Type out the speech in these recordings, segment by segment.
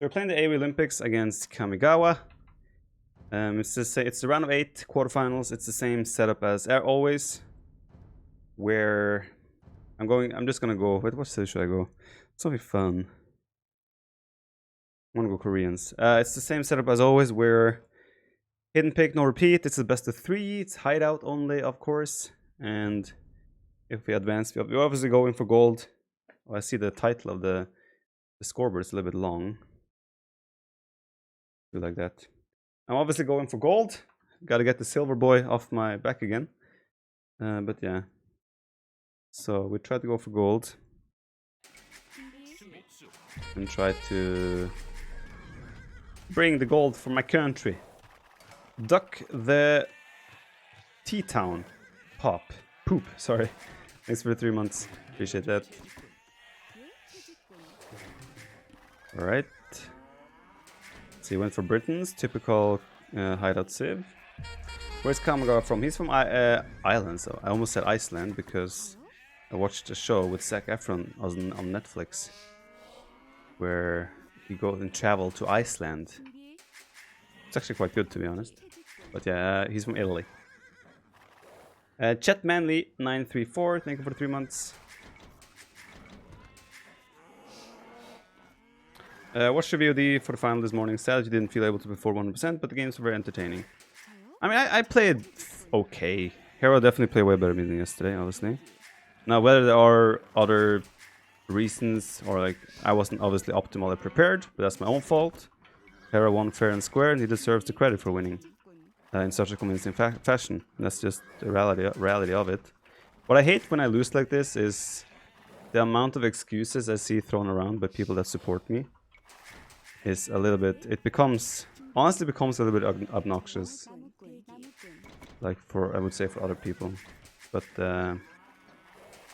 We're playing the AOElympics against Kamigawa. It's the round of 8 quarterfinals. It's the same setup as always, where I'm just gonna go. What city should I go? It's gonna be fun. I'm gonna go Koreans. It's the same setup as always, where hidden pick, no repeat. It's the best of 3. It's hideout only, of course. And if we advance, we're obviously going for gold. Oh, I see the title of the scoreboard is a little bit long. Do like that. I'm obviously going for gold. Gotta get the silver boy off my back again. But yeah. So we try to go for gold. And try to bring the gold for my country. Duck the T-Town. Poop, sorry. Thanks for the 3 months. Appreciate that. Alright. So he went for Britain's typical hideout civ. Where's Kamigawa from? He's from Ireland, so I almost said Iceland because I watched a show with Zac Efron on Netflix where he goes and travel to Iceland. It's actually quite good, to be honest. But yeah, he's from Italy. Chet Manley 934, thank you for the 3 months. Watched the VOD for the final this morning. Sad you didn't feel able to perform 100%, but the games were very entertaining. I mean, I played okay. Hero definitely played way better than yesterday, obviously. Now, whether there are other reasons, or like, I wasn't obviously optimally prepared, but that's my own fault. Hero won fair and square, and he deserves the credit for winning in such a convincing fashion. And that's just the reality of it. What I hate when I lose like this is the amount of excuses I see thrown around by people that support me. Is a little bit, honestly becomes a little bit obnoxious, like I would say for other people, but yeah,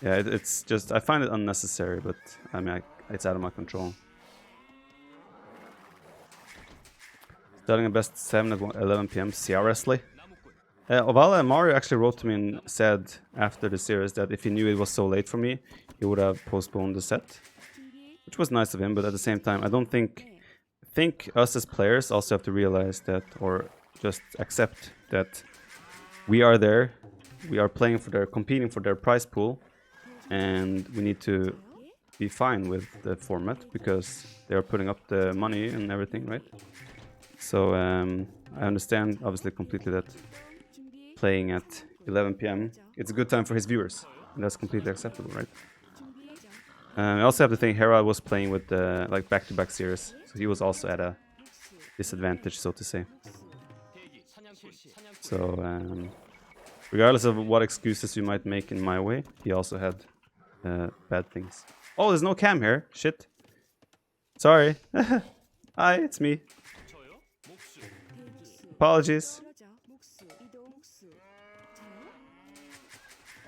it's just, I find it unnecessary, but I mean, it's out of my control. Starting a best 7 at 11 PM, seriously? Ovala Mario actually wrote to me and said after the series that if he knew it was so late for me, he would have postponed the set, which was nice of him, but at the same time, I think us as players also have to realize that, or just accept that we are there, we are playing for competing for their prize pool, and we need to be fine with the format because they are putting up the money and everything, right? So I understand obviously completely that playing at 11 PM, it's a good time for his viewers, and that's completely acceptable, right? I also have to think Hera was playing with like back-to-back series, so he was also at a disadvantage, so to say. So regardless of what excuses you might make in my way, he also had bad things. Oh, there's no cam here. Shit. Sorry. Hi, it's me. Apologies.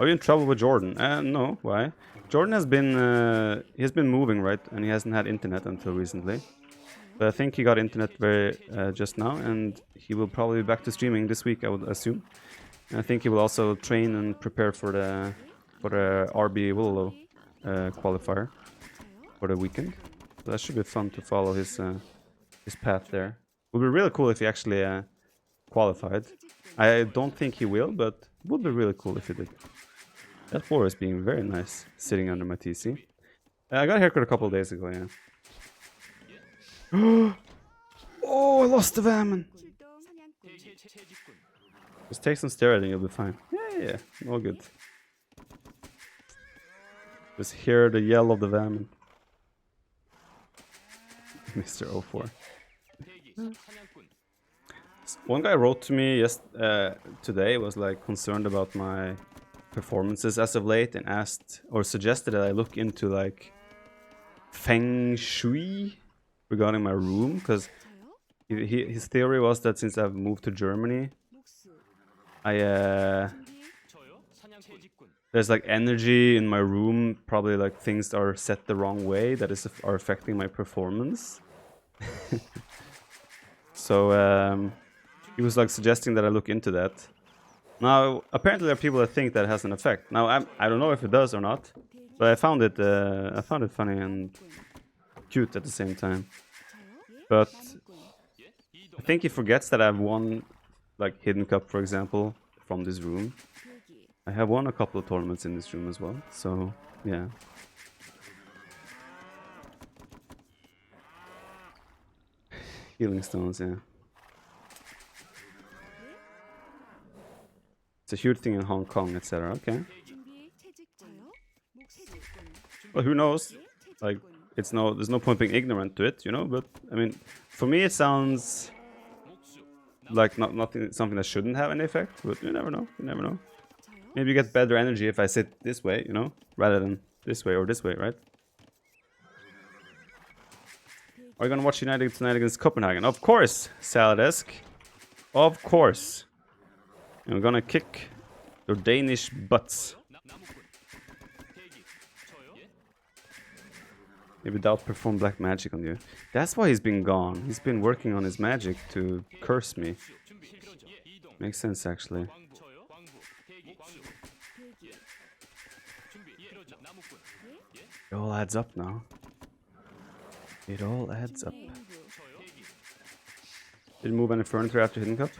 Are you in trouble with Jordan? No. Why? Jordan has been moving, right, and he hasn't had internet until recently. But I think he got internet just now, and he will probably be back to streaming this week, I would assume. And I think he will also train and prepare for the RB Willow qualifier for the weekend. So that should be fun to follow his path there. It would be really cool if he actually qualified. I don't think he will, but it would be really cool if he did. That boar is being very nice, sitting under my TC. I got a haircut a couple of days ago, yeah. Oh, I lost the Vaman! Just take some steroid and you'll be fine. Yeah, all good. Just hear the yell of the Vaman. Mr. 04. One guy wrote to me today, was like concerned about my performances as of late, and asked or suggested that I look into like feng shui regarding my room, because his theory was that since I've moved to Germany, there's like energy in my room, probably like things are set the wrong way that are affecting my performance. So he was like suggesting that I look into that. Now, apparently there are people that think that has an effect. Now, I don't know if it does or not, but I found it funny and cute at the same time. But I think he forgets that I've won, like, Hidden Cup, for example, from this room. I have won a couple of tournaments in this room as well, so yeah. Healing stones, yeah. It's a huge thing in Hong Kong, etc. Okay. Well, who knows? Like, there's no point being ignorant to it, you know. But I mean, for me, it sounds like something that shouldn't have any effect. But you never know. You never know. Maybe you get better energy if I sit this way, you know, rather than this way or this way, right? Are you gonna watch United tonight against Copenhagen? Of course, Saladesk. Of course. And we're gonna kick your Danish butts. Maybe Doubt perform black magic on you. That's why he's been gone. He's been working on his magic to curse me. Makes sense, actually. It all adds up now. It all adds up. Did you move any furniture after Hidden Cup?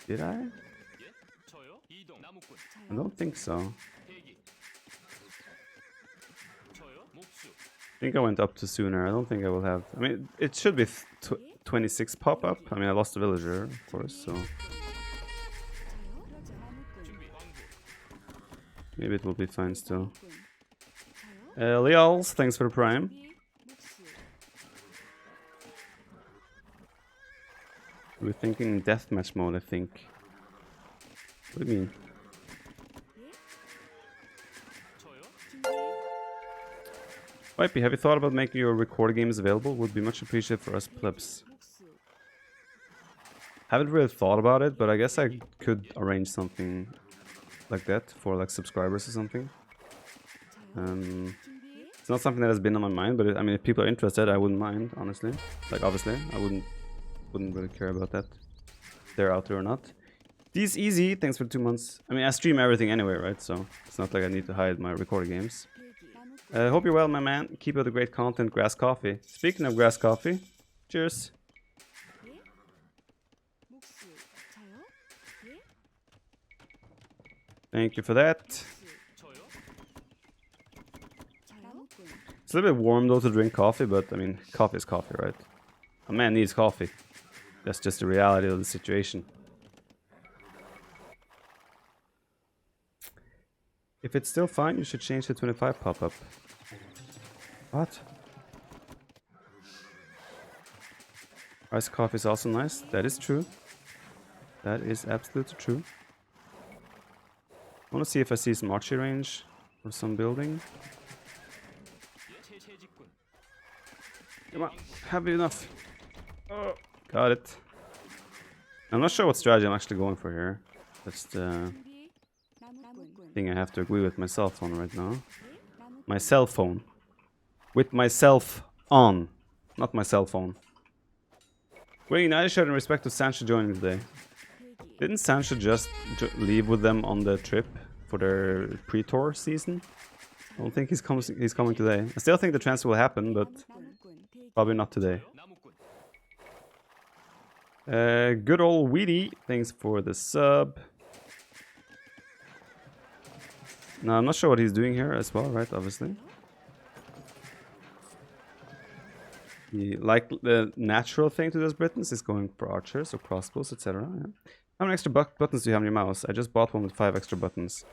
Did I? I don't think so. I think I went up to sooner. I don't think I will have... I mean, it should be 26 pop-up. I mean, I lost a villager, of course, so... Maybe it will be fine still. Leals, thanks for the prime. We're thinking deathmatch mode, I think. What do you mean? Wipey, have you thought about making your record games available? Would be much appreciated for us plebs. Haven't really thought about it, but I guess I could arrange something like that for like subscribers or something. It's not something that has been on my mind, but I mean, if people are interested, I wouldn't mind, honestly. Like, obviously, I wouldn't really care about that. If they're out there or not. These easy, thanks for 2 months. I mean, I stream everything anyway, right? So it's not like I need to hide my recorded games. Hope you're well, my man. Keep up the great content, Grass Coffee. Speaking of Grass Coffee, cheers. Thank you for that. It's a little bit warm though to drink coffee, but I mean, coffee is coffee, right? A man needs coffee. That's just the reality of the situation. If it's still fine, you should change the 25 pop-up. What? Iced coffee is also nice. That is true. That is absolutely true. I want to see if I see some archery range or some building. Come on, have enough. Oh, got it. I'm not sure what strategy I'm actually going for here. That's the thing I have to agree with my cell phone right now. My cell phone. With myself on. Not my cell phone. We're United shirt in respect to Sancho joining today. Didn't Sancho just leave with them on the trip for their pre-tour season? I don't think he's coming today. I still think the transfer will happen, but probably not today. Good old Weedy, thanks for the sub. Now, I'm not sure what he's doing here as well, right? Obviously. Like the natural thing to those Britons is going for archers or crossbows, etc. Yeah. How many extra buttons do you have on your mouse? I just bought one with 5 extra buttons.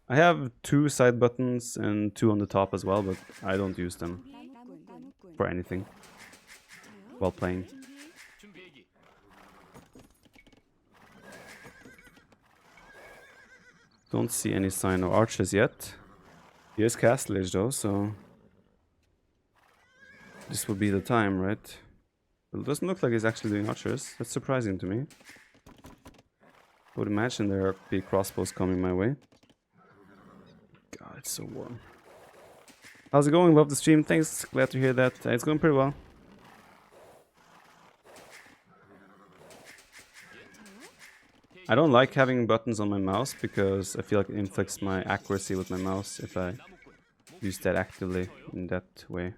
I have 2 side buttons and 2 on the top as well, but I don't use them for anything while playing. Don't see any sign of archers yet. Here's Castle Age though, so this would be the time, right? Well, it doesn't look like he's actually doing archers. That's surprising to me. I would imagine there would be crossbows coming my way. God, it's so warm. How's it going? Love the stream. Thanks. Glad to hear that. It's going pretty well. I don't like having buttons on my mouse because I feel like it inflicts my accuracy with my mouse if I use that actively in that way.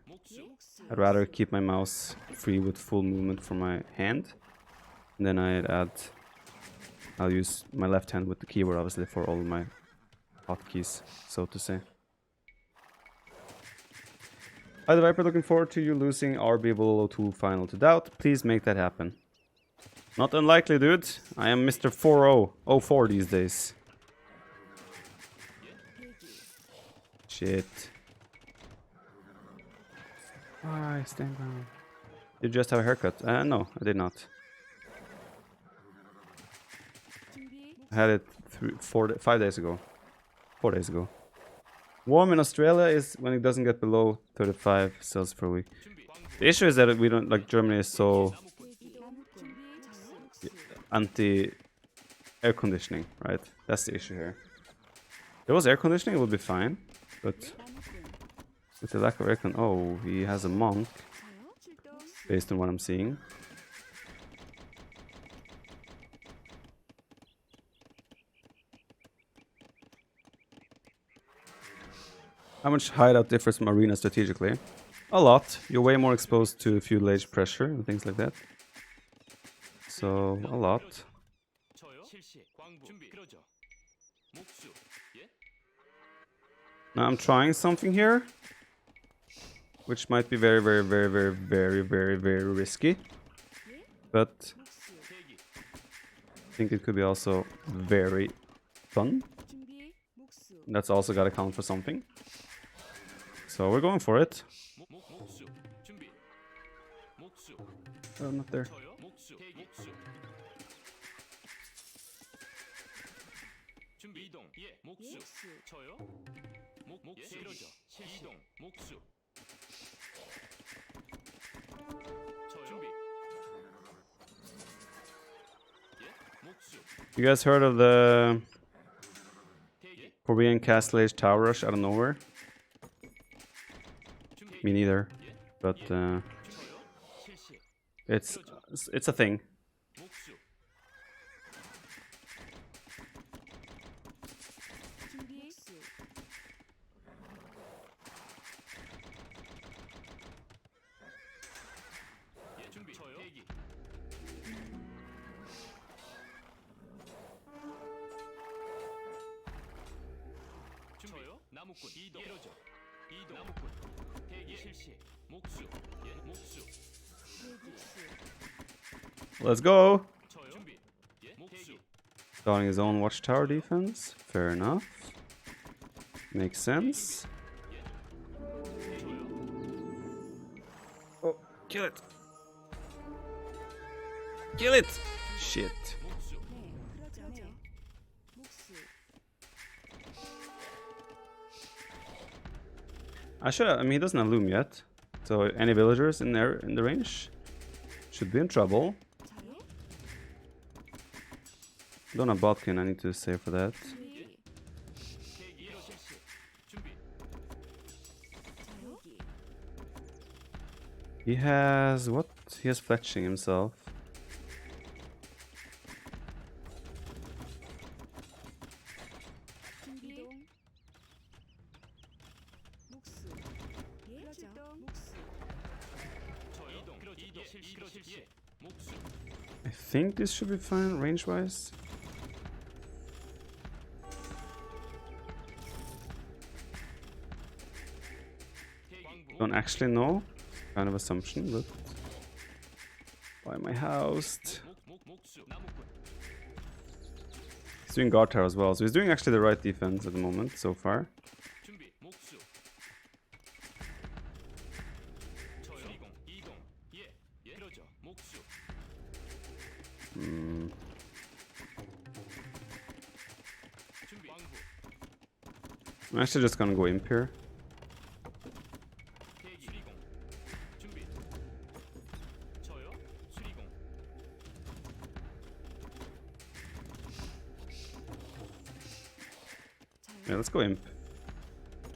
I'd rather keep my mouse free with full movement for my hand. And then I'll use my left hand with the keyboard obviously for all my hotkeys, so to say. Hi the Viper, looking forward to you losing RB Below 2 final to Doubt. Please make that happen. Not unlikely, dude. I am Mr. 4004 these days. Shit. Why stand down? Did you just have a haircut? No, I did not. I had it 5 days ago. 4 days ago. Warm in Australia is when it doesn't get below 35 Celsius per week. The issue is that we don't, like, Germany is so anti-air conditioning, right? That's the issue here. If there was air conditioning, it would be fine, but with the lack of air con— oh, he has a monk, based on what I'm seeing. How much Hideout differs from Arena strategically? A lot. You're way more exposed to fuel age pressure and things like that. So, a lot. Now I'm trying something here, which might be very risky. But I think it could be also very fun. That's also got to count for something. So we're going for it. Oh, I'm not there. You guys heard of the Korean Castle Age Tower Rush out of nowhere? Me neither, but it's a thing. Let's go! Starting his own watchtower defense. Fair enough. Makes sense. Oh, kill it! Kill it! Shit. I mean, he doesn't have loom yet. So any villagers in there in the range should be in trouble. Don't have botkin, I need to save for that. He has what? He has fletching himself. I think this should be fine range-wise. Don't actually know. Kind of assumption, but why am I housed? He's doing guard tower as well, so he's doing actually the right defense at the moment so far. I'm actually just gonna go imp here. Yeah, let's go imp.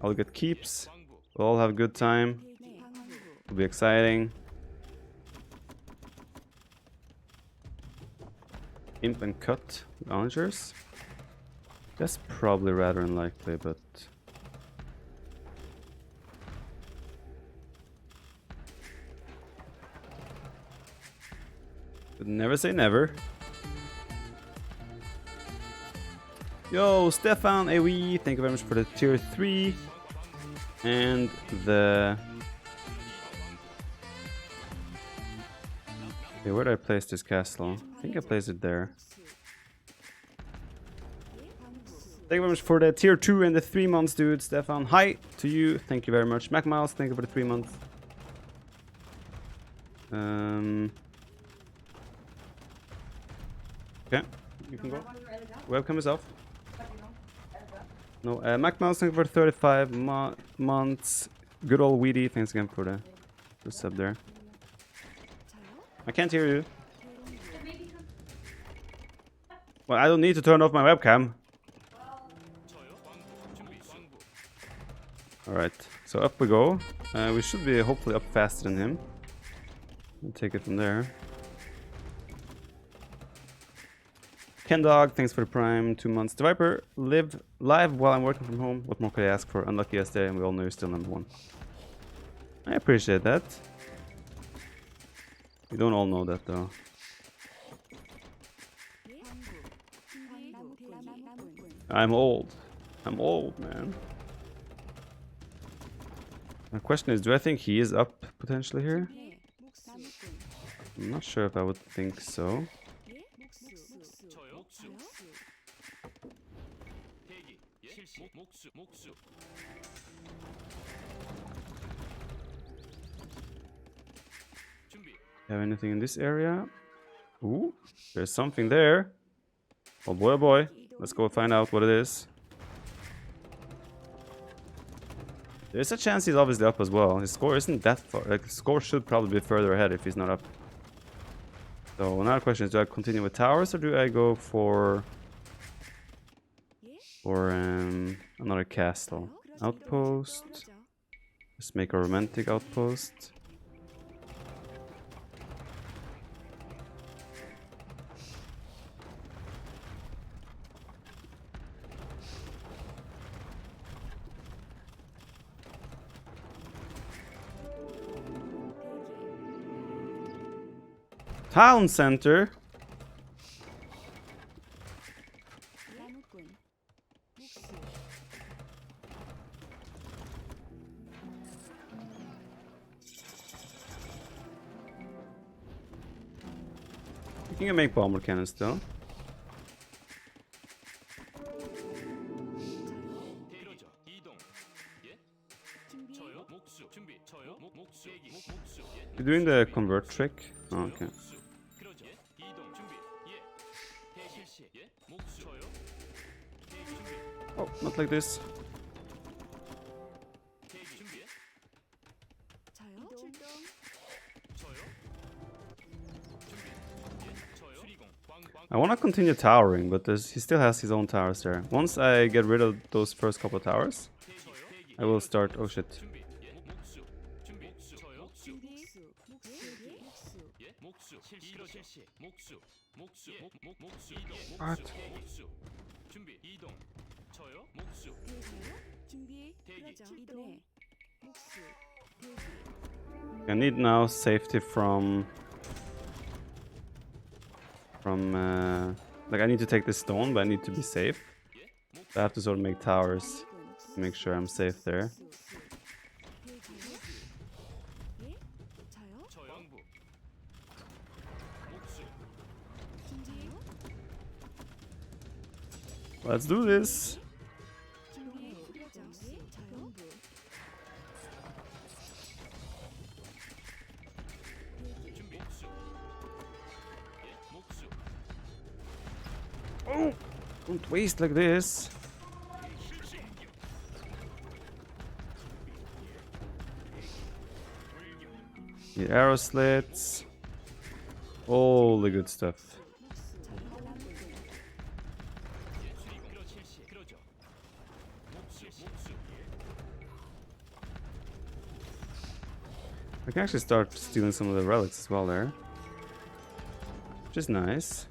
I'll get keeps. We'll all have a good time. It'll be exciting. imp and cut launchers. That's probably rather unlikely, but never say never. Yo, Stefan AOE, thank you very much for the tier 3 and the. Okay, where did I place this castle? I think I placed it there. Thank you very much for the tier 2 and the 3 months, dude. Stefan, hi to you. Thank you very much. Mac Miles, thank you for the 3 months. Okay, you can go. Webcam is off. No, Mac Miles, thank you for 35 months. Good old Weedy, thanks again for the sub there. I can't hear you. Well, I don't need to turn off my webcam. Alright, so up we go. We should be hopefully up faster than him. We'll take it from there. Ken Dog, thanks for the prime, 2 months. The Viper, live live while I'm working from home. What more could I ask for? Unlucky yesterday, and we all know you're still #1. I appreciate that. We don't all know that though. I'm old. I'm old, man. My question is, do I think he is up potentially here? I'm not sure if I would think so. Have anything in this area? Ooh, there's something there. Oh boy, oh boy. Let's go find out what it is. There's a chance he's obviously up as well. His score isn't that far. Like, his score should probably be further ahead if he's not up. So another question is, do I continue with towers or do I go for another castle? Outpost. Let's make a romantic outpost. Town center. You can make bomber cannons still. You're doing the convert trick? Oh, okay. Oh, not like this. I want to continue towering, but he still has his own towers there. Once I get rid of those first couple of towers, I will start. Oh shit. What? I need now safety from like I need to take this stone, but I need to be safe. So I have to sort of make towers to make sure I'm safe there. Let's do this. Oh, don't waste like this. The arrow slits. All the good stuff. I can actually start stealing some of the relics as well there, which is nice.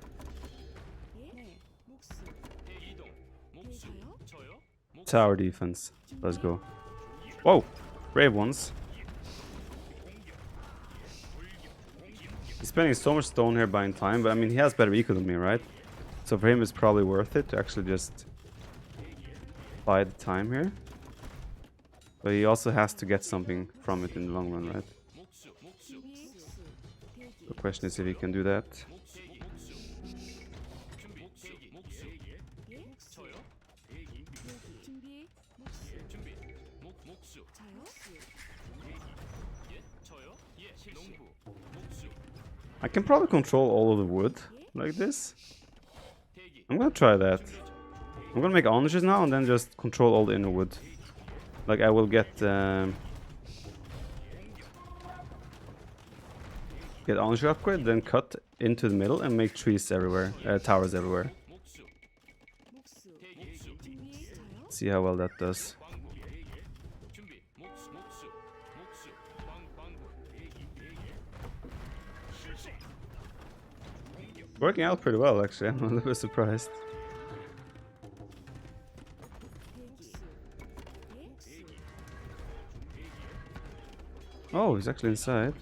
tower defense. Let's go. Whoa! Brave ones. He's spending so much stone here buying time, but I mean, he has better eco than me, right? So for him, it's probably worth it to actually just buy the time here. But he also has to get something from it in the long run, right? The question is if he can do that. I can probably control all of the wood like this. I'm gonna try that. I'm gonna make oranges now and then just control all the inner wood. Like I will get orange upgrade, then cut into the middle and make trees everywhere, towers everywhere. See how well that does. Working out pretty well, actually. I'm a little bit surprised. Oh, he's actually inside.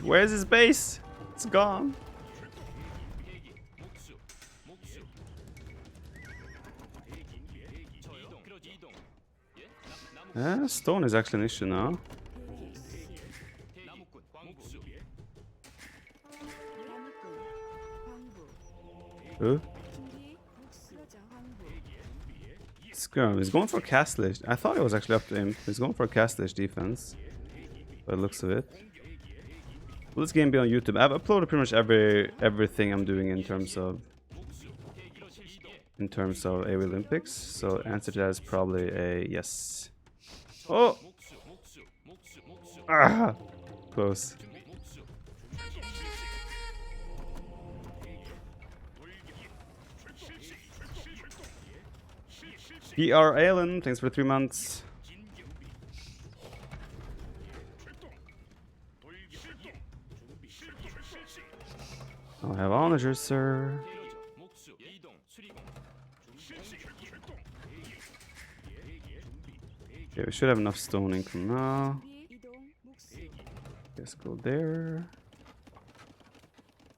Where's his base? It's gone. Stone is actually an issue now. Scrum. He's going for Castlish. I thought it was actually up to him. He's going for a Castlish defense. By the looks of it. Will this game be on YouTube? I've uploaded pretty much everything I'm doing in terms of AOElympics. So answer to that is probably a yes. Oh! Ah! Close. PR Alan, thanks for 3 months. I'll have onagers, sir. Okay, we should have enough stone income now. Let's go there.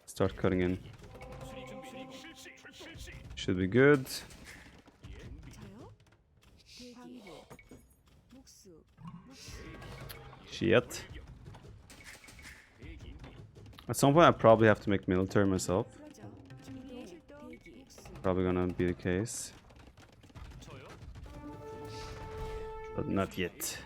Start cutting in. Should be good. Shit. At some point I probably have to make military myself. Probably gonna be the case. But not yet.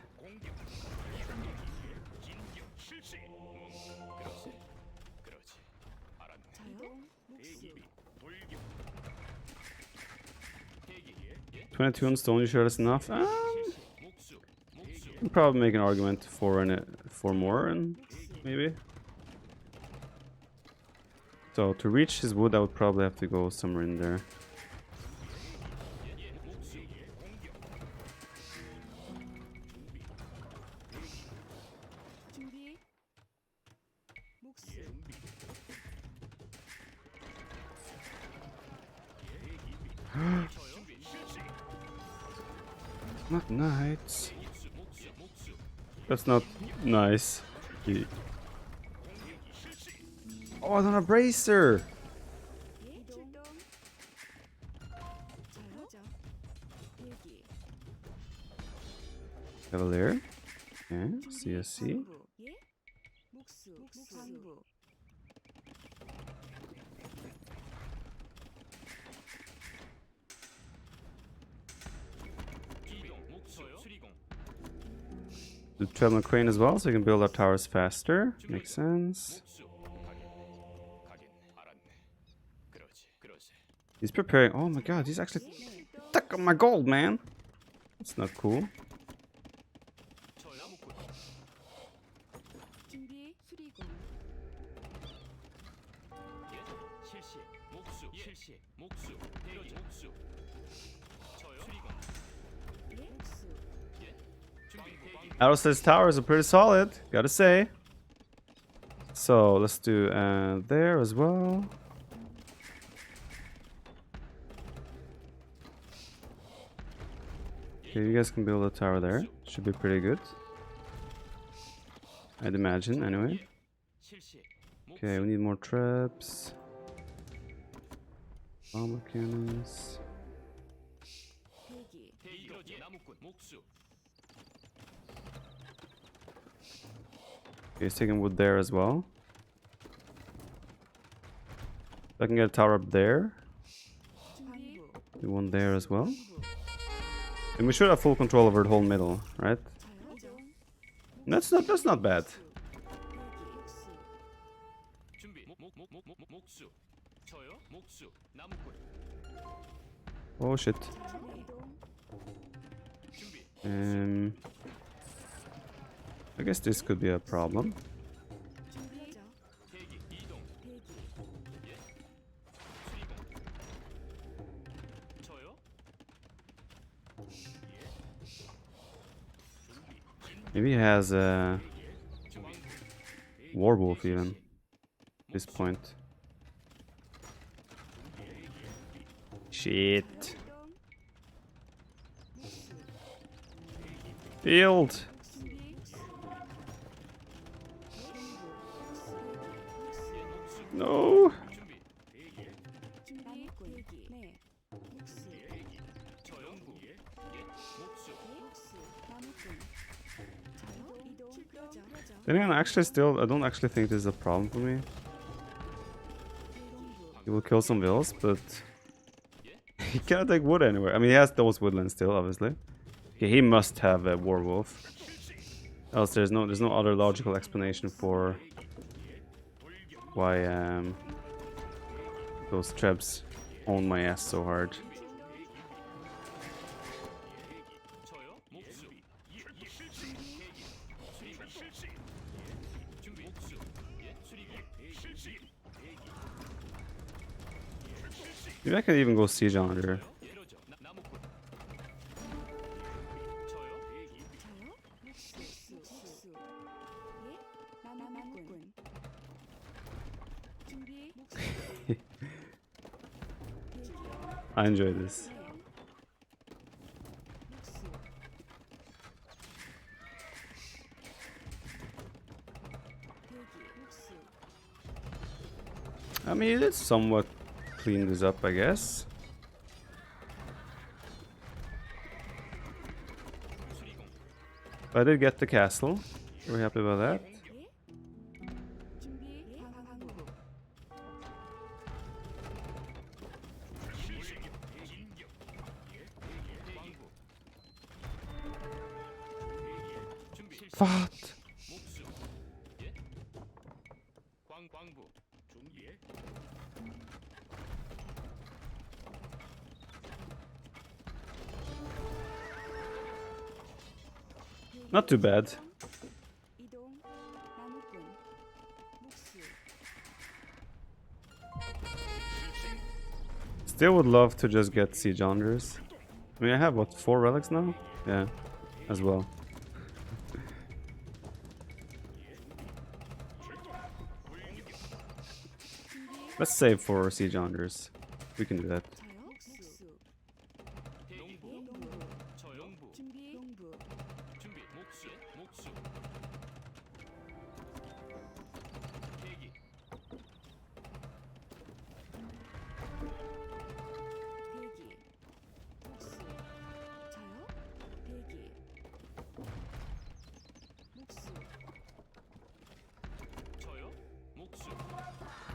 $22 on stone, you sure that's enough? I can probably make an argument for more, and maybe. So to reach his wood, I would probably have to go somewhere in there. Not nice. That's not nice. Oh, I don't have a bracer. Cavalier. Okay, CSC. Do 12 crane as well, so we can build our towers faster. Makes sense. He's preparing. Oh my god, he's actually stuck on my gold, man. That's not cool. Arrows's towers are pretty solid, gotta say. So let's do there as well. Okay, you guys can build a tower there. Should be pretty good, I'd imagine, anyway. Okay, we need more traps. Bomber cannons. Okay, he's taking wood there as well. I can get a tower up there. Do one there as well. And we should have full control over the whole middle, right? That's not bad. Oh shit. I guess this could be a problem. Maybe he has a werewolf even at this point. Shit. Field. No. Then again, I don't actually think this is a problem for me. He will kill some vills, but he cannot take wood anywhere. I mean, he has those woodlands still, obviously. Okay, he must have a werewolf. Else there's no other logical explanation for why those trebs own my ass so hard. Maybe I could even go siege on her. I enjoy this. I mean, it's somewhat clean this up, I guess. I did get the castle. Very happy about that. What? Not too bad. Still would love to just get siege unders. I mean, I have what, 4 relics now? Yeah, as well. Let's save for siege unders. We can do that.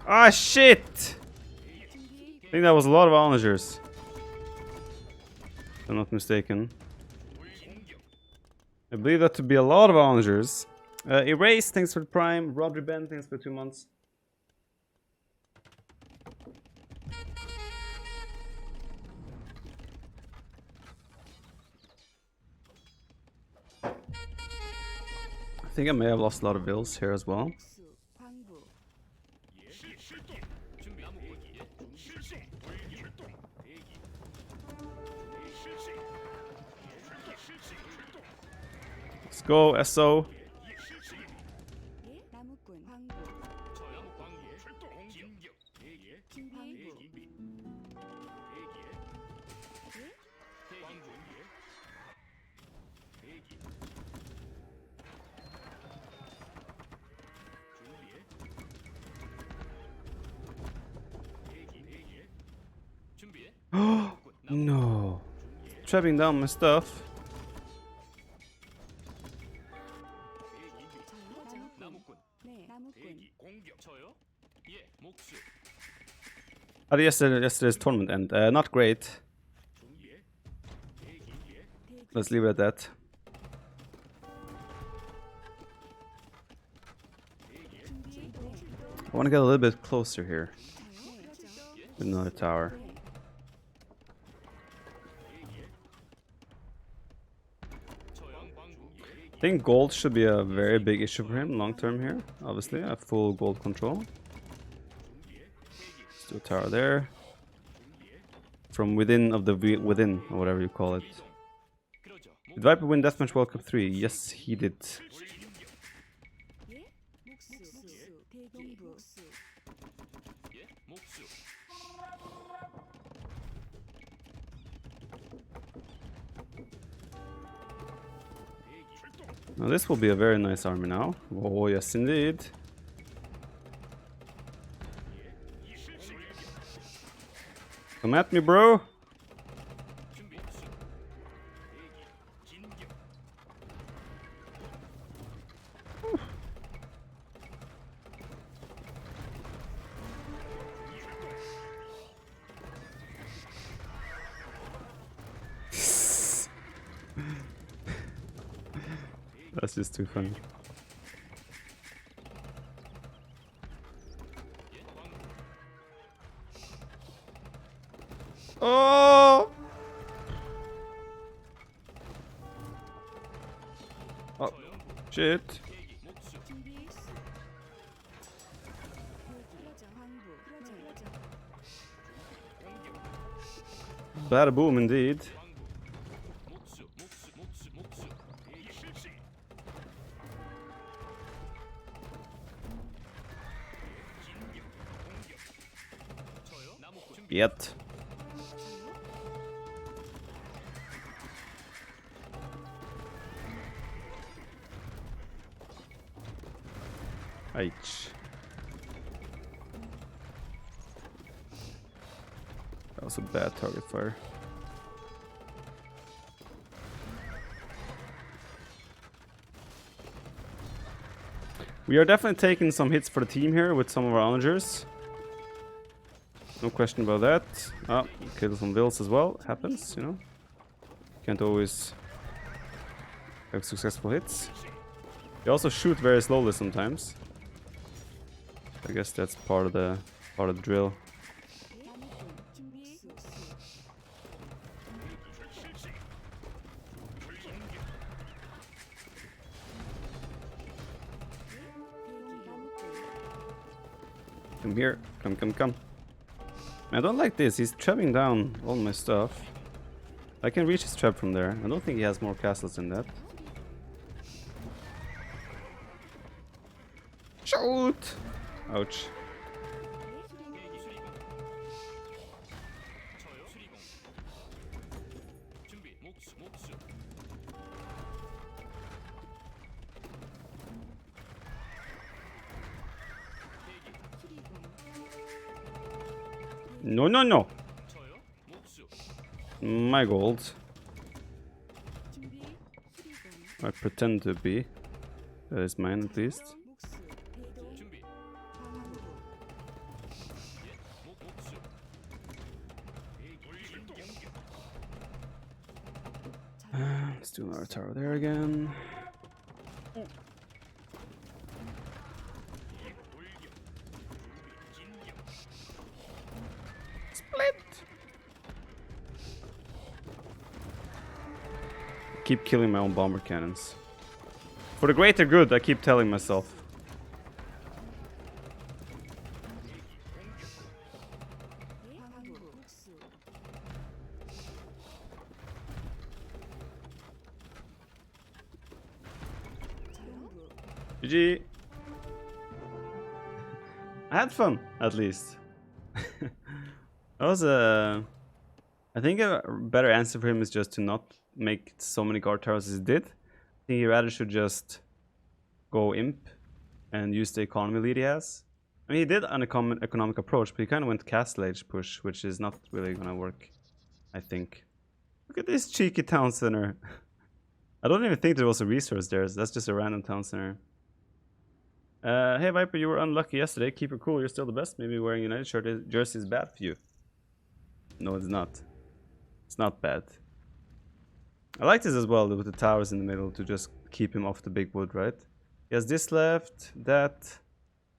Ah, shit! I think that was a lot of onagers. If I'm not mistaken. I believe that to be a lot of onagers. Erase, thanks for the prime. Rodri Ben, thanks for 2 months. I think I may have lost a lot of bills here as well. Let's go, SO. No. Trapping down my stuff. How did yesterday's tournament end? Not great. Let's leave it at that. I want to get a little bit closer here. With another tower. I think gold should be a very big issue for him long term here. Obviously, I have full gold control. Let's do a tower there. From within of the within, or whatever you call it. Did Viper win Deathmatch World Cup 3? Yes, he did. Now this will be a very nice army now. Oh yes indeed. Come at me, bro. That's just too funny. Oh! Oh, shit. Bada boom indeed. Yet. H. That was a bad target fire. We are definitely taking some hits for the team here with some of our onagers. No question about that. Ah, kill some vills as well. Happens, you know. Can't always have successful hits. They also shoot very slowly sometimes. I guess that's part of the drill. Come here. Come. I don't like this. He's trapping down all my stuff. I can reach his trap from there. I don't think he has more castles than that. Shoot! Ouch. No. My gold. I pretend to be. That is mine at least. Let's do another tower there again. Split. Keep killing my own bomber cannons. For the greater good, I keep telling myself. GG. I had fun, at least. That was a... I think a better answer for him is just to not make so many guard towers as he did. I think he rather should just go imp and use the economy lead he has. I mean, he did an economic approach, but he kind of went castle age push, which is not really gonna work, I think. Look at this cheeky town center. I don't even think there was a resource there. So that's just a random town center. Hey Viper, you were unlucky yesterday. Keep it cool. You're still the best. Maybe wearing United shirt jersey is bad for you. No, it's not. It's not bad. I like this as well with the towers in the middle to just keep him off the big wood, right? He has this left, that,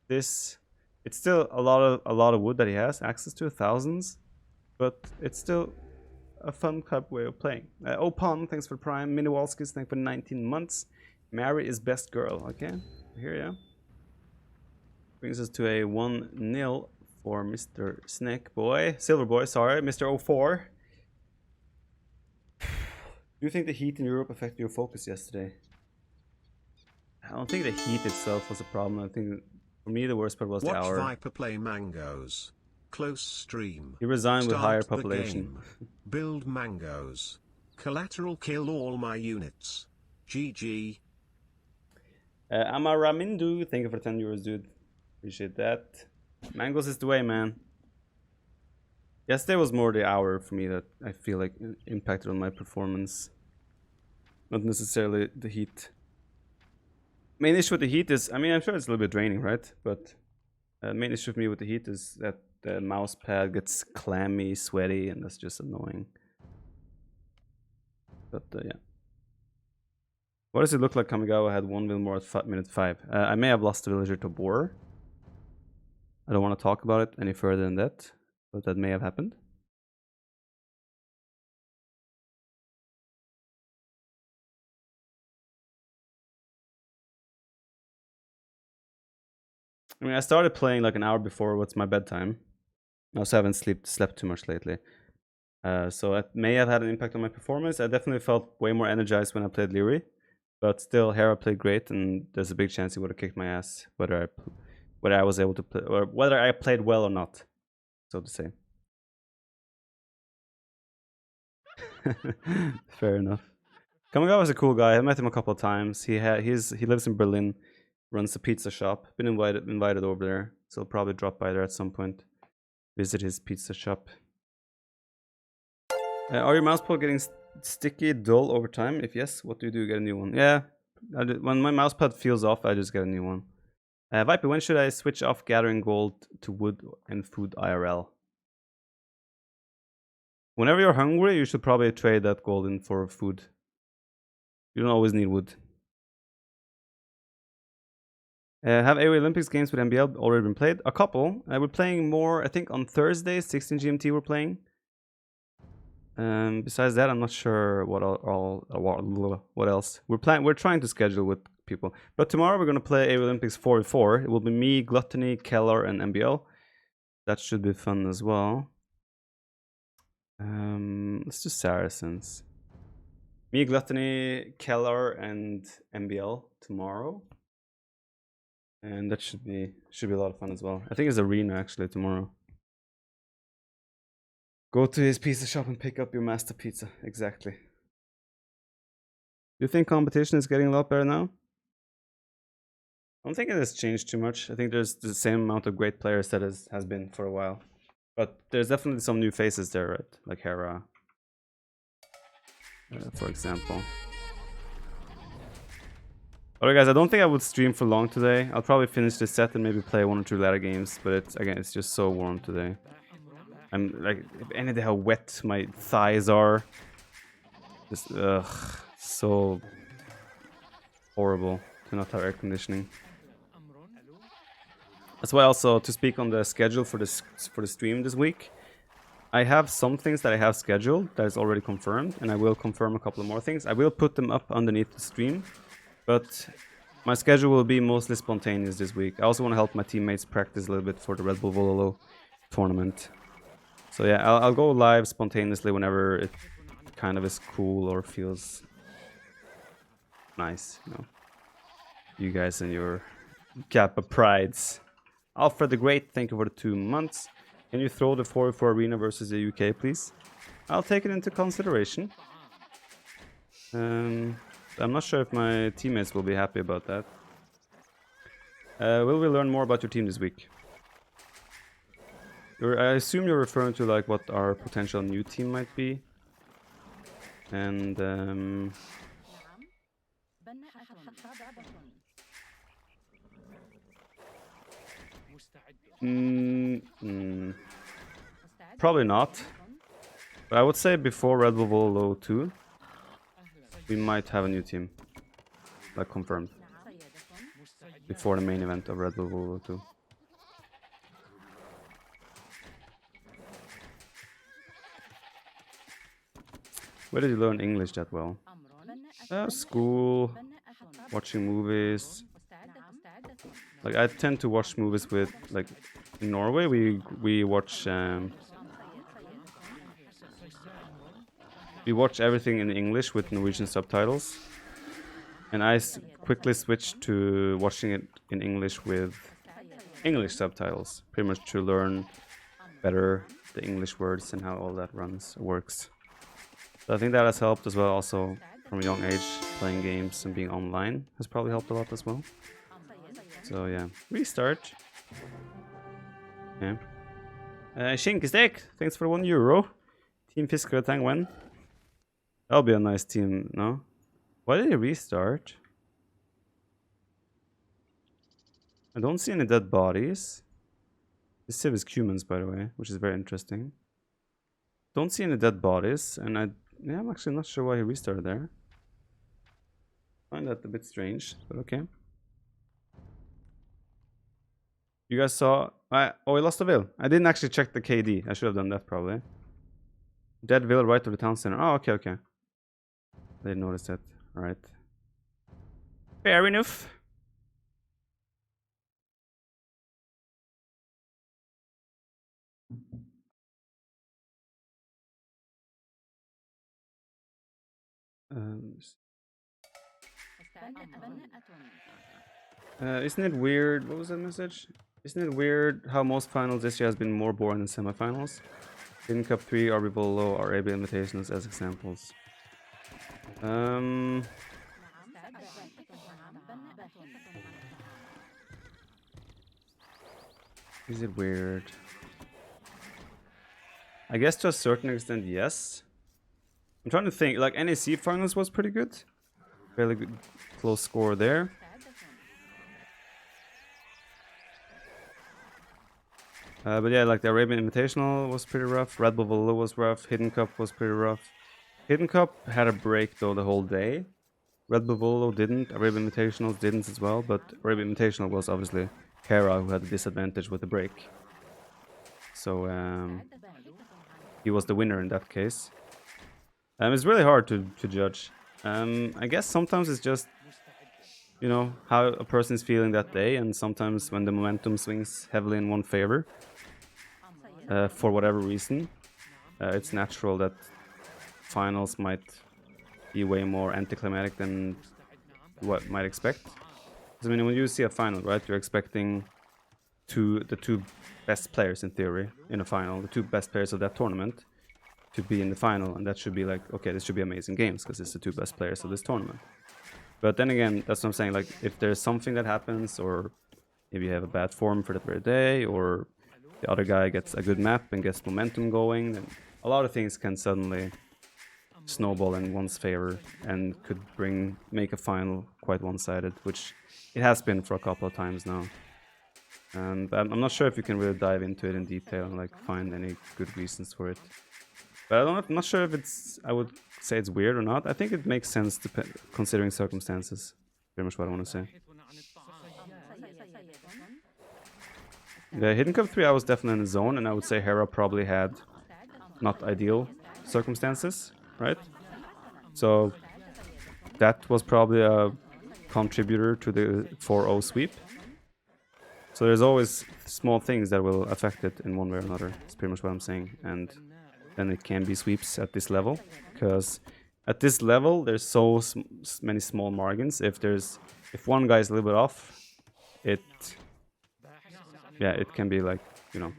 this. It's still a lot of wood that he has access to, thousands, but it's still a fun type way of playing. Opon, thanks for Prime. Miniwalskis, thanks for 19 months. Mary is best girl. Okay, here ya. Brings us to a 1-0 for Mr. Snake Boy. Silver Boy, sorry, Mr. 04. Do you think the heat in Europe affected your focus yesterday? I don't think the heat itself was a problem. I think for me the worst part was the hour. Watch Viper play mangoes. Close stream. He resigned with higher Start the population. game. Build mangoes. Collateral kill all my units. GG. Amaramindu, thank you for 10 euros, dude. Appreciate that. Mangoes is the way, man. Yesterday was more the hour for me that I feel like impacted on my performance. Not necessarily the heat. Main issue with the heat is, I mean, I'm sure it's a little bit draining, right? But main issue for me with the heat is that the mouse pad gets clammy, sweaty, and that's just annoying. But yeah. What does it look like Kamigawa had 1 win more at minute 5? I may have lost the villager to Boar. I don't want to talk about it any further than that, but that may have happened. I mean, I started playing like an hour before what's my bedtime. I also haven't slept too much lately. So it may have had an impact on my performance. I definitely felt way more energized when I played Leary. But still, Hera played great, and there's a big chance he would have kicked my ass, whether I was able to play, or whether I played well or not, so to say. Fair enough. Kamigawa is a cool guy. I met him a couple of times. He lives in Berlin, runs a pizza shop. Been invited over there, so I'll probably drop by there at some point. Visit his pizza shop. Are your mouse pad getting sticky, dull over time? If yes, what do you do? Get a new one? Yeah, when my mouse pad feels off, I just get a new one. Viper, when should I switch off gathering gold to wood and food IRL? Whenever you're hungry, you should probably trade that gold in for food. You don't always need wood. Have AOElympics games with NBL already been played? A couple. We're playing more, I think on Thursday, 16 GMT we're playing. Besides that, I'm not sure what else. We're trying to schedule with people. But tomorrow we're gonna play AOElympics 4v4. It will be me, Gluttony, Keller, and NBL. That should be fun as well. Let's do Saracens. Me, Gluttony, Keller, and NBL tomorrow. And that should be a lot of fun as well. I think it's arena actually tomorrow. Go to his pizza shop and pick up your master pizza. Exactly. Do you think competition is getting a lot better now? I don't think it has changed too much. I think there's the same amount of great players that has been for a while. But there's definitely some new faces there, right? Like Hera, for example. Alright guys, I don't think I would stream for long today. I'll probably finish this set and maybe play 1 or 2 ladder games. But it's just so warm today. I'm like, if any idea how wet my thighs are. Just, so horrible to not have air conditioning. That's why also, to speak on the schedule for the stream this week, I have some things that I have scheduled that is already confirmed, and I will confirm a couple of more things. I will put them up underneath the stream, but my schedule will be mostly spontaneous this week. I also want to help my teammates practice a little bit for the Red Bull Vololo tournament. So yeah, I'll go live spontaneously whenever it kind of is cool or feels nice, you know. You guys and your Kappa prides. Alfred the Great, thank you for the 2 months. Can you throw the 4v4 arena versus the UK, please? I'll take it into consideration. I'm not sure if my teammates will be happy about that. Will we learn more about your team this week? I assume you're referring to like what our potential new team might be. And probably not. But I would say before Red Bull Volo 2, we might have a new team. Like confirmed. Before the main event of Red Bull Volo 2. Where did you learn English that well? School, watching movies. Like I tend to watch movies with, like, in Norway we watch everything in English with Norwegian subtitles, and I quickly switched to watching it in English with English subtitles, pretty much to learn better the English words and how all that works. So I think that has helped as well. Also from a young age, playing games and being online has probably helped a lot as well. So yeah, restart. Yeah. Skinkestek, thanks for €1. Team Fisker Tang when? That'll be a nice team, no? Why did he restart? I don't see any dead bodies. This civ is Cumans, by the way, which is very interesting. Don't see any dead bodies, and I'm actually not sure why he restarted there. Find that a bit strange, but okay. You guys saw... oh, he lost a Vil. I didn't actually check the KD. I should have done that, probably. Dead Vil right to the town center. Oh, okay, okay. I didn't notice that. Alright. Fair enough. Isn't it weird? What was that message? Isn't it weird how most finals this year has been more boring than semifinals? In Cup 3, RB Volo, or AB Invitations as examples. Is it weird? I guess to a certain extent, yes. I'm trying to think. Like, NAC finals was pretty good. Fairly good, close score there. But yeah, like the Arabian Invitational was pretty rough. Red Bull Volo was rough. Hidden Cup was pretty rough. Hidden Cup had a break though the whole day. Red Bull Volo didn't. Arabian Invitationals didn't as well. But Arabian Invitational was obviously Hera who had the disadvantage with the break. So he was the winner in that case. It's really hard to judge. I guess sometimes it's just, you know, how a person's feeling that day, and sometimes when the momentum swings heavily in one favor, for whatever reason, it's natural that finals might be way more anticlimactic than what might expect. Because, I mean, when you see a final, right, you're expecting the two best players in theory in a final, the two best players of that tournament, to be in the final, and that should be like, okay, this should be amazing games because it's the two best players of this tournament. But then again, that's what I'm saying, like, if there's something that happens, or if you have a bad form for that very day, or the other guy gets a good map and gets momentum going, then a lot of things can suddenly snowball in one's favor and could make a final quite one-sided, which it has been for a couple of times now. And I'm not sure if you can really dive into it in detail and like find any good reasons for it. But I'm not sure if I would say it's weird or not. I think it makes sense considering circumstances. Pretty much what I want to say. The Hidden Cup 3, I was definitely in the zone, and I would say Hera probably had not ideal circumstances, right? So that was probably a contributor to the 4-0 sweep. So there's always small things that will affect it in one way or another. That's pretty much what I'm saying. And then it can be sweeps at this level, because at this level there's so many small margins. If there's if one guy is a little bit off, it can be like, you know,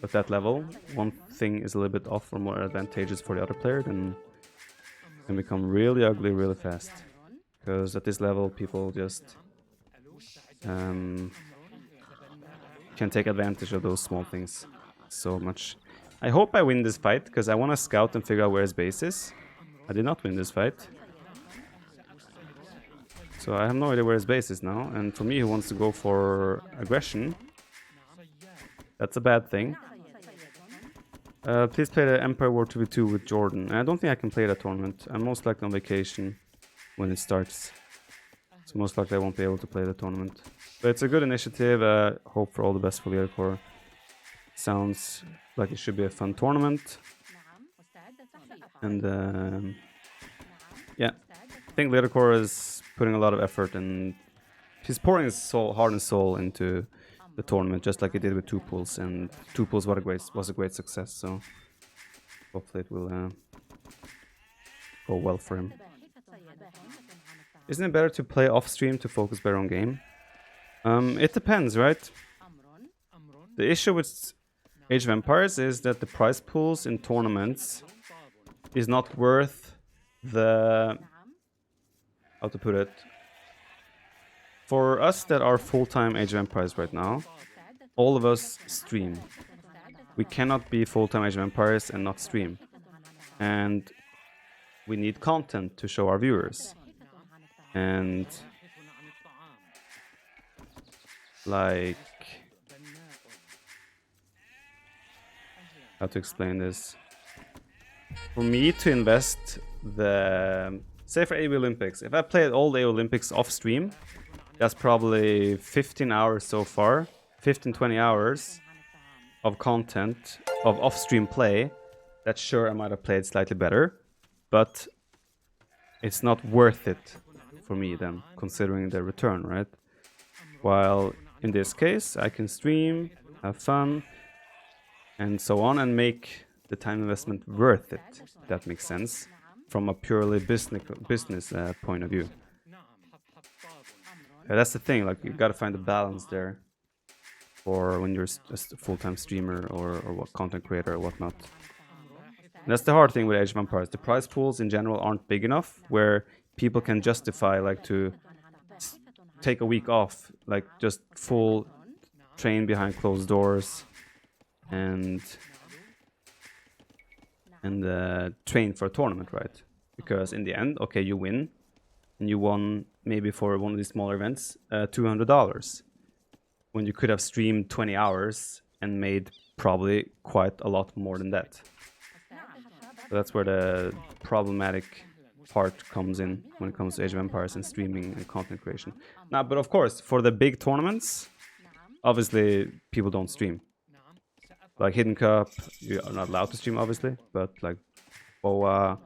at that level, one thing is a little bit off or more advantageous for the other player, then it can become really ugly really fast. Because at this level, people just can take advantage of those small things so much. I hope I win this fight, because I want to scout and figure out where his base is. I did not win this fight. So I have no idea where his base is now, and for me, he wants to go for aggression. That's a bad thing. Please play the Empire War 2v2 with Jordan. I don't think I can play that tournament. I'm most likely on vacation when it starts. So most likely I won't be able to play the tournament. But it's a good initiative. Hope for all the best for Leocore. Sounds like it should be a fun tournament. And yeah, I think Leocore is putting a lot of effort, and he's pouring his heart and soul into the tournament, just like he did with 2 pools, and 2 pools was a great success. So hopefully it will go well for him. Isn't it better to play off stream to focus better on game? It depends, right? The issue with Age of Empires is that the prize pools in tournaments is not worth the, how to put it, for us that are full-time Age of Empires right now, all of us stream. We cannot be full-time Age of Empires and not stream. And we need content to show our viewers. And like, how to explain this? For me to invest the, say for AOElympics, if I played all the AOElympics off stream, that's probably 15 hours so far, 15-20 hours of content, of off-stream play, that sure I might have played slightly better, but it's not worth it for me then, considering the return, right? While in this case, I can stream, have fun, and so on, and make the time investment worth it, if that makes sense, from a purely business point of view. That's the thing, like, you gotta find a balance there for when you're just a full-time streamer or what content creator or whatnot. And that's the hard thing with Age of Empires. The prize pools in general aren't big enough where people can justify, like, to take a week off, like, just full train behind closed doors and train for a tournament, right? Because in the end, okay, you win, and you won maybe for one of these smaller events $200, when you could have streamed 20 hours and made probably quite a lot more than that. So that's where the problematic part comes in when it comes to Age of Empires and streaming and content creation. Now, but of course, for the big tournaments, obviously people don't stream. Like Hidden Cup, you are not allowed to stream, obviously, but like BOA,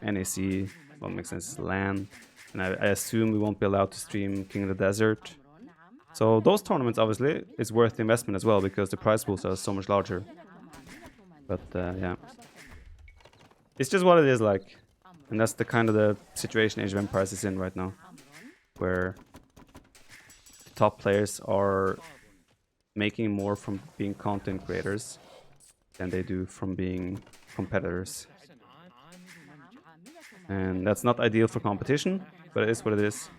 NAC, what makes sense, LAN, and I assume we won't be allowed to stream King of the Desert. So those tournaments, obviously, is worth the investment as well, because the prize pools are so much larger. But yeah, it's just what it is like, and that's the kind of the situation Age of Empires is in right now, where the top players are making more from being content creators than they do from being competitors. And that's not ideal for competition, but it is what it is.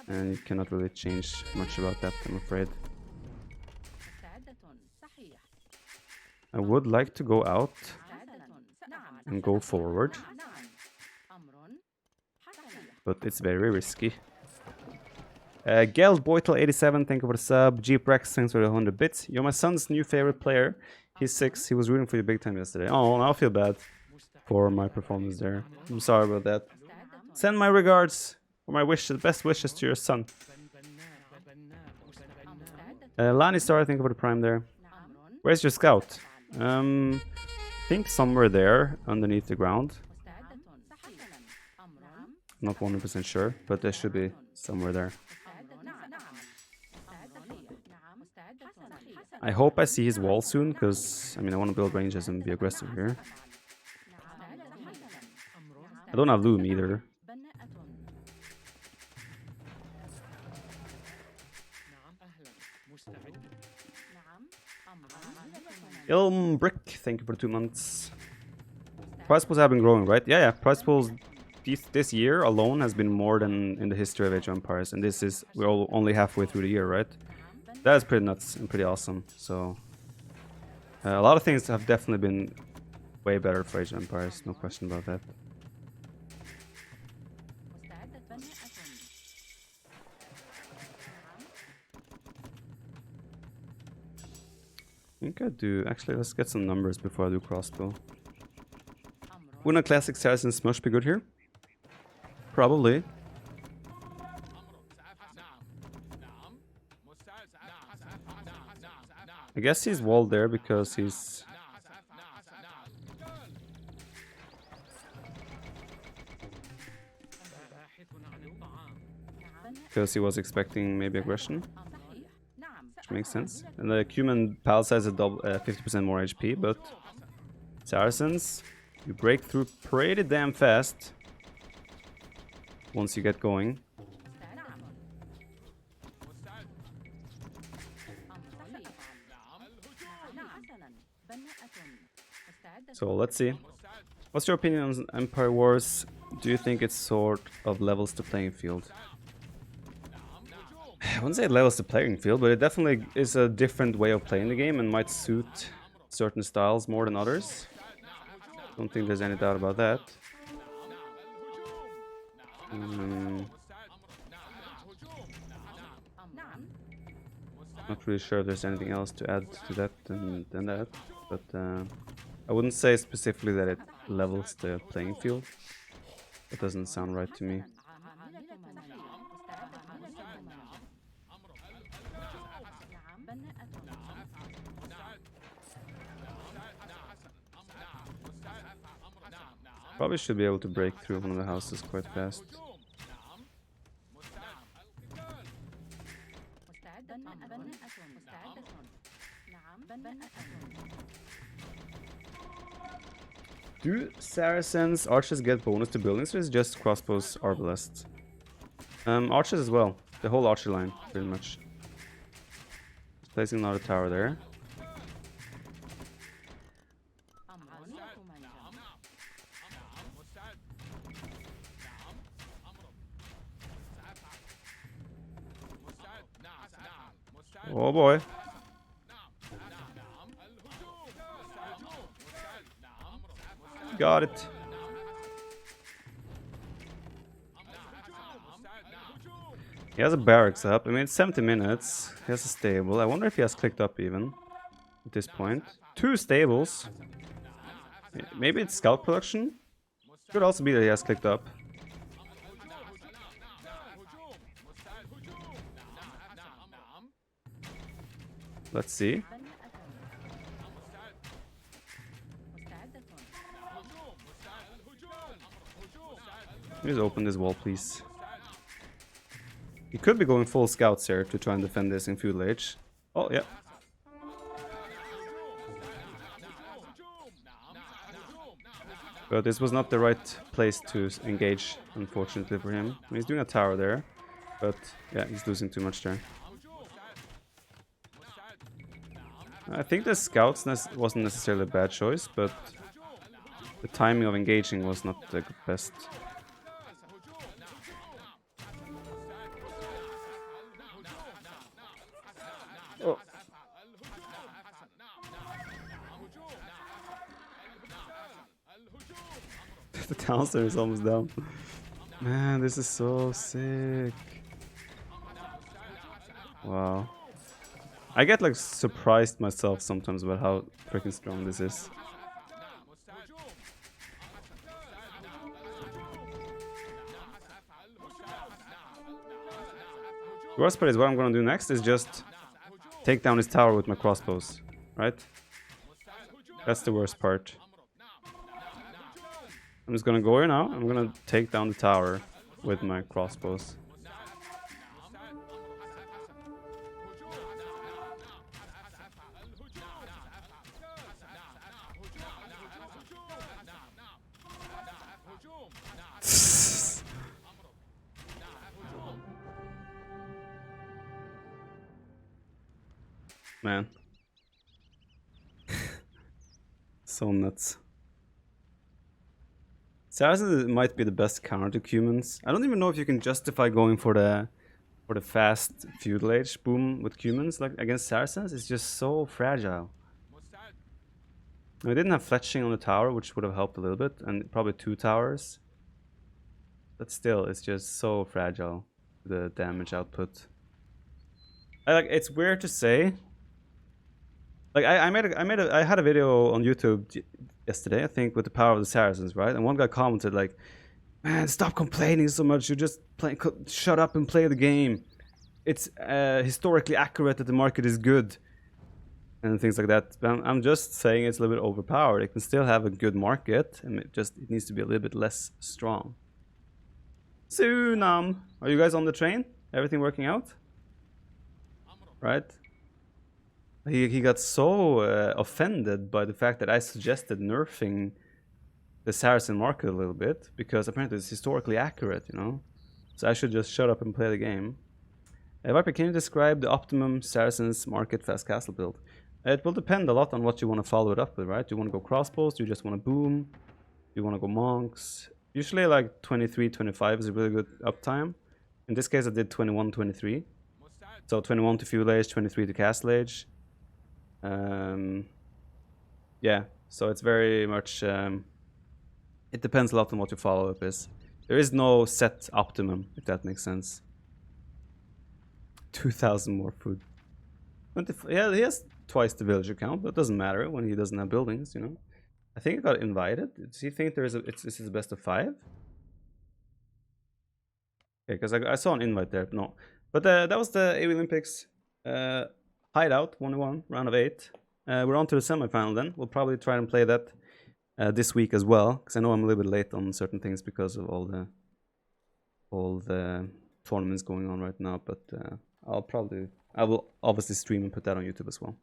And you cannot really change much about that, I'm afraid. I would like to go out and go forward, but it's very risky. Geld Boitel 87, thank you for the sub. Jeep Rex, thanks for the 100 bits. You're my son's new favorite player. He's 6. He was rooting for you big time yesterday. Oh, I feel bad for my performance there. I'm sorry about that. Send my regards or my wishes, best wishes to your son. Lani Star, thank you for the prime there. Where's your scout? I think somewhere there underneath the ground. Not 100% sure, but there should be somewhere there. I hope I see his wall soon, because I mean I want to build ranges and be aggressive here. I don't have loom either. Brick, thank you for 2 months. Prize pools have been growing, right? Yeah, prize pools this year alone has been more than in the history of Age of Empires, and we're only halfway through the year, right? That is pretty nuts and pretty awesome. So a lot of things have definitely been way better for Age of Empires, no question about that. I think I do. Actually, let's get some numbers before I do crossbow. Would a classic Saracen Smush be good here? Probably. I guess he's walled there because he's... Because he was expecting maybe aggression. Which makes sense. And the Cuman Palace has a 50% more HP, but... Saracens, you break through pretty damn fast. Once you get going. So let's see. What's your opinion on Empire Wars? Do you think it sort of levels the playing field? I wouldn't say it levels the playing field, but it definitely is a different way of playing the game and might suit certain styles more than others. Don't think there's any doubt about that. Not really sure if there's anything else to add to that than that, but I wouldn't say specifically that it levels the playing field. That doesn't sound right to me. Probably should be able to break through one of the houses quite fast. Do Saracens archers get bonus to buildings, or is it just crossbows arbalists? Archers as well. The whole archer line, pretty much. Placing another tower there. Oh boy. Got it. He has a barracks up. I mean, it's 70 minutes. He has a stable. I wonder if he has clicked up even at this point. 2 stables. Maybe it's scout production? Could also be that he has clicked up. Let's see. Please open this wall, please. He could be going full scouts here to try and defend this in feudal age. Oh, yeah. But this was not the right place to engage, unfortunately for him. I mean, he's doing a tower there, but yeah, he's losing too much there. I think the scouts wasn't necessarily a bad choice, but the timing of engaging was not the best. Oh. The town center is almost down. Man, this is so sick. Wow. I get like surprised myself sometimes about how freaking strong this is. The worst part is what I'm gonna do next is just take down his tower with my crossbows, right? That's the worst part. I'm just gonna go here now. I'm gonna take down the tower with my crossbows. Man. So nuts. Saracens might be the best counter to humans. I don't even know if you can justify going for the fast feudal age boom with humans like against Saracens. It's just so fragile. We didn't have fletching on the tower, which would have helped a little bit, and probably 2 towers. But still, it's just so fragile, the damage output. It's weird to say. Like I had a video on YouTube yesterday, I think, with the power of the Saracens, right? And one guy commented like, "Man, stop complaining so much. You just shut up and play the game. It's historically accurate that the market is good." And things like that. I'm just saying it's a little bit overpowered. It can still have a good market, and it needs to be a little bit less strong. Sunam, are you guys on the train? Everything working out? Right? He got so offended by the fact that I suggested nerfing the Saracen market a little bit, because apparently it's historically accurate, you know? So I should just shut up and play the game. Viper, can you describe the optimum Saracens market fast castle build? It will depend a lot on what you want to follow it up with, right? Do you want to go crossbows? Do you just want to boom? Do you want to go monks? Usually like 23, 25 is a really good uptime. In this case I did 21, 23. So 21 to feudal age, 23 to castle age. Yeah, so it's very much... it depends a lot on what your follow-up is. There is no set optimum, if that makes sense. 2,000 more food. Yeah, he has twice the villager count, but it doesn't matter when he doesn't have buildings, you know. I think I got invited. Does he think this is the best of 5? Okay, because I saw an invite there, but no. But that was the AOElympics Hideout 1-1, round of 8. We're on to the semifinal then. We'll probably try and play that this week as well, because I know I'm a little bit late on certain things because of all the tournaments going on right now. But I will obviously stream and put that on YouTube as well.